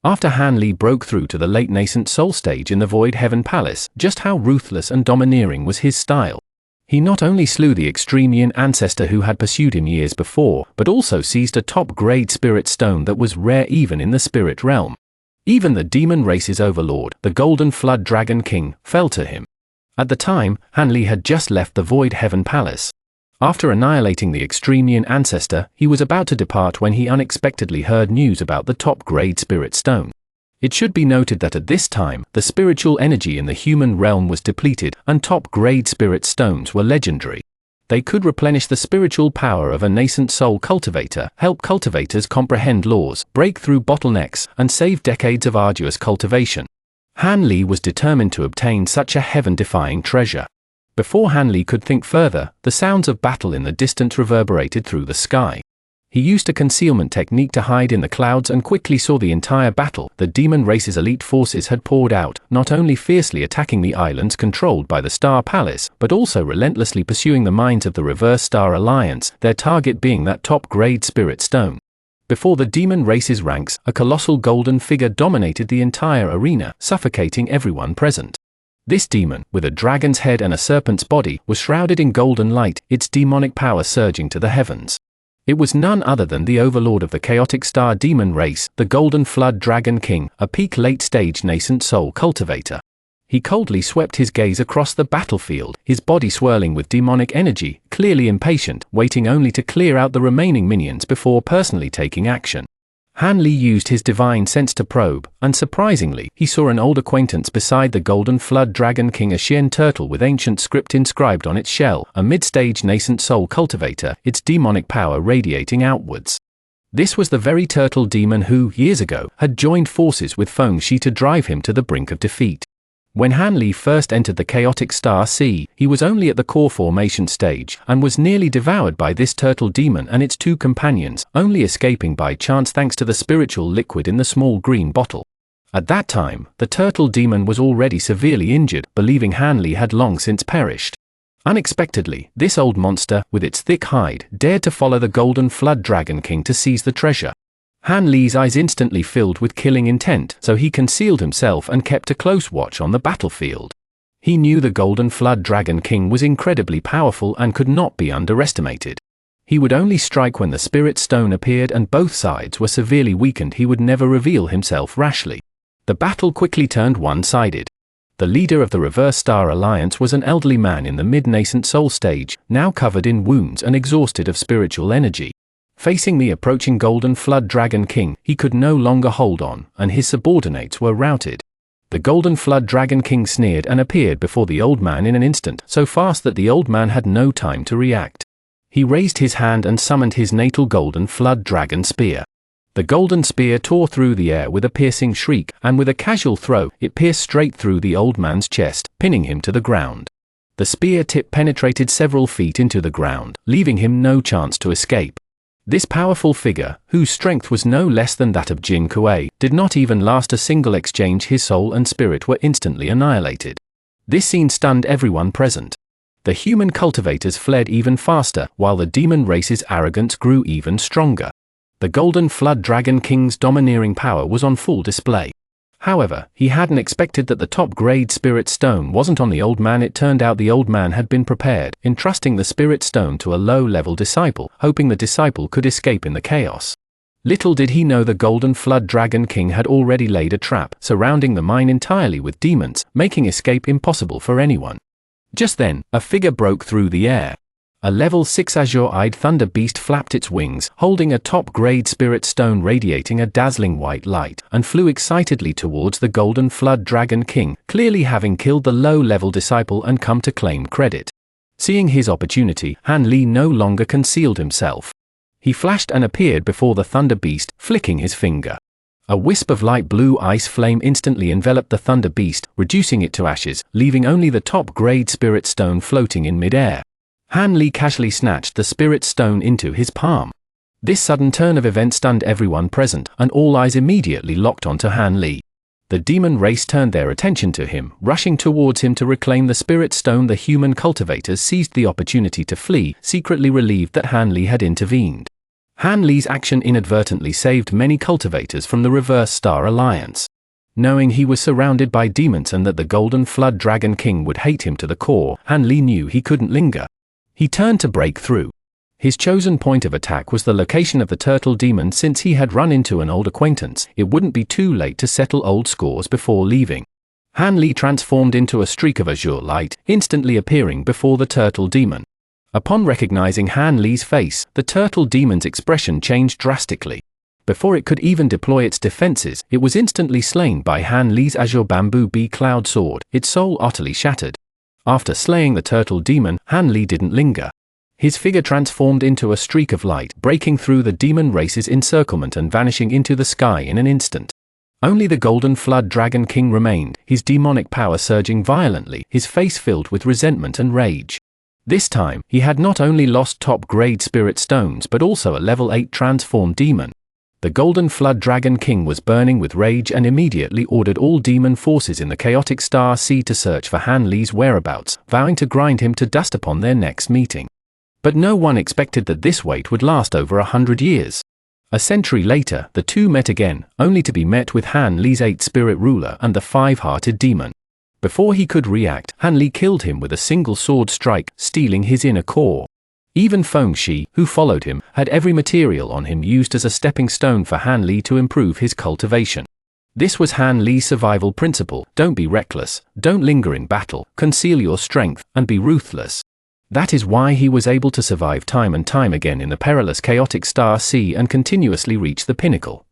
After Han Li broke through to the late Nascent Soul stage in the Void Heaven Palace, just how ruthless and domineering was his style. He not only slew the extreme Yin ancestor who had pursued him years before, but also seized a top-grade spirit stone that was rare even in the spirit realm. Even the demon race's overlord, the Golden Flood Dragon King, fell to him. At the time, Han Li had just left the Void Heaven Palace. After annihilating the extreme Yin ancestor, he was about to depart when he unexpectedly heard news about the top-grade spirit stone. It should be noted that at this time, the spiritual energy in the human realm was depleted, and top-grade spirit stones were legendary. They could replenish the spiritual power of a nascent soul cultivator, help cultivators comprehend laws, break through bottlenecks, and save decades of arduous cultivation. Han Li was determined to obtain such a heaven-defying treasure. Before Han Li could think further, the sounds of battle in the distance reverberated through the sky. He used a concealment technique to hide in the clouds and quickly saw the entire battle. The demon race's elite forces had poured out, not only fiercely attacking the islands controlled by the Star Palace, but also relentlessly pursuing the minds of the Reverse Star Alliance, their target being that top-grade spirit stone. Before the demon race's ranks, a colossal golden figure dominated the entire arena, suffocating everyone present. This demon, with a dragon's head and a serpent's body, was shrouded in golden light, its demonic power surging to the heavens. It was none other than the overlord of the chaotic star demon race, the Golden Flood Dragon King, a peak late-stage nascent soul cultivator. He coldly swept his gaze across the battlefield, his body swirling with demonic energy, clearly impatient, waiting only to clear out the remaining minions before personally taking action. Han Li used his divine sense to probe, and surprisingly, he saw an old acquaintance beside the Golden Flood Dragon King, a Xian turtle with ancient script inscribed on its shell, a mid-stage nascent soul cultivator, its demonic power radiating outwards. This was the very turtle demon who, years ago, had joined forces with Feng Shi to drive him to the brink of defeat. When Han Li first entered the chaotic star sea, he was only at the core formation stage, and was nearly devoured by this turtle demon and its two companions, only escaping by chance thanks to the spiritual liquid in the small green bottle. At that time, the turtle demon was already severely injured, believing Han Li had long since perished. Unexpectedly, this old monster, with its thick hide, dared to follow the Golden Flood Dragon King to seize the treasure. Han Li's eyes instantly filled with killing intent, so he concealed himself and kept a close watch on the battlefield. He knew the Golden Flood Dragon King was incredibly powerful and could not be underestimated. He would only strike when the spirit stone appeared and both sides were severely weakened. He would never reveal himself rashly. The battle quickly turned one-sided. The leader of the Reverse Star Alliance was an elderly man in the mid-nascent soul stage, now covered in wounds and exhausted of spiritual energy. Facing the approaching Golden Flood Dragon King, he could no longer hold on, and his subordinates were routed. The Golden Flood Dragon King sneered and appeared before the old man in an instant, so fast that the old man had no time to react. He raised his hand and summoned his natal Golden Flood Dragon Spear. The golden spear tore through the air with a piercing shriek, and with a casual throw, it pierced straight through the old man's chest, pinning him to the ground. The spear tip penetrated several feet into the ground, leaving him no chance to escape. This powerful figure, whose strength was no less than that of Jing Kuei, did not even last a single exchange. His soul and spirit were instantly annihilated. This scene stunned everyone present. The human cultivators fled even faster, while the demon race's arrogance grew even stronger. The Golden Flood Dragon King's domineering power was on full display. However, he hadn't expected that the top-grade spirit stone wasn't on the old man. It turned out the old man had been prepared, entrusting the spirit stone to a low-level disciple, hoping the disciple could escape in the chaos. Little did he know the Golden Flood Dragon King had already laid a trap, surrounding the mine entirely with demons, making escape impossible for anyone. Just then, a figure broke through the air. A level 6 azure-eyed thunder beast flapped its wings, holding a top-grade spirit stone radiating a dazzling white light, and flew excitedly towards the Golden Flood Dragon King, clearly having killed the low-level disciple and come to claim credit. Seeing his opportunity, Han Li no longer concealed himself. He flashed and appeared before the thunder beast, flicking his finger. A wisp of light blue ice flame instantly enveloped the thunder beast, reducing it to ashes, leaving only the top-grade spirit stone floating in mid-air. Han Li casually snatched the spirit stone into his palm. This sudden turn of events stunned everyone present, and all eyes immediately locked onto Han Li. The demon race turned their attention to him, rushing towards him to reclaim the spirit stone. The human cultivators seized the opportunity to flee, secretly relieved that Han Li had intervened. Han Li's action inadvertently saved many cultivators from the Reverse Star Alliance. Knowing he was surrounded by demons and that the Golden Flood Dragon King would hate him to the core, Han Li knew he couldn't linger. He turned to break through. His chosen point of attack was the location of the turtle demon. Since he had run into an old acquaintance, it wouldn't be too late to settle old scores before leaving. Han Li transformed into a streak of azure light, instantly appearing before the turtle demon. Upon recognizing Han Li's face, the turtle demon's expression changed drastically. Before it could even deploy its defenses, it was instantly slain by Han Li's azure bamboo bee cloud sword, its soul utterly shattered. After slaying the turtle demon, Han Li didn't linger. His figure transformed into a streak of light, breaking through the demon race's encirclement and vanishing into the sky in an instant. Only the Golden Flood Dragon King remained, his demonic power surging violently, his face filled with resentment and rage. This time, he had not only lost top-grade spirit stones but also a level 8 transformed demon. The Golden Flood Dragon King was burning with rage and immediately ordered all demon forces in the chaotic Star Sea to search for Han Li's whereabouts, vowing to grind him to dust upon their next meeting. But no one expected that this wait would last over 100 years. A century later, the two met again, only to be met with Han Li's 8th spirit ruler and the 5-hearted demon. Before he could react, Han Li killed him with a single sword strike, stealing his inner core. Even Feng Shi, who followed him, had every material on him used as a stepping stone for Han Li to improve his cultivation. This was Han Li's survival principle: don't be reckless, don't linger in battle, conceal your strength, and be ruthless. That is why he was able to survive time and time again in the perilous chaotic Star Sea and continuously reach the pinnacle.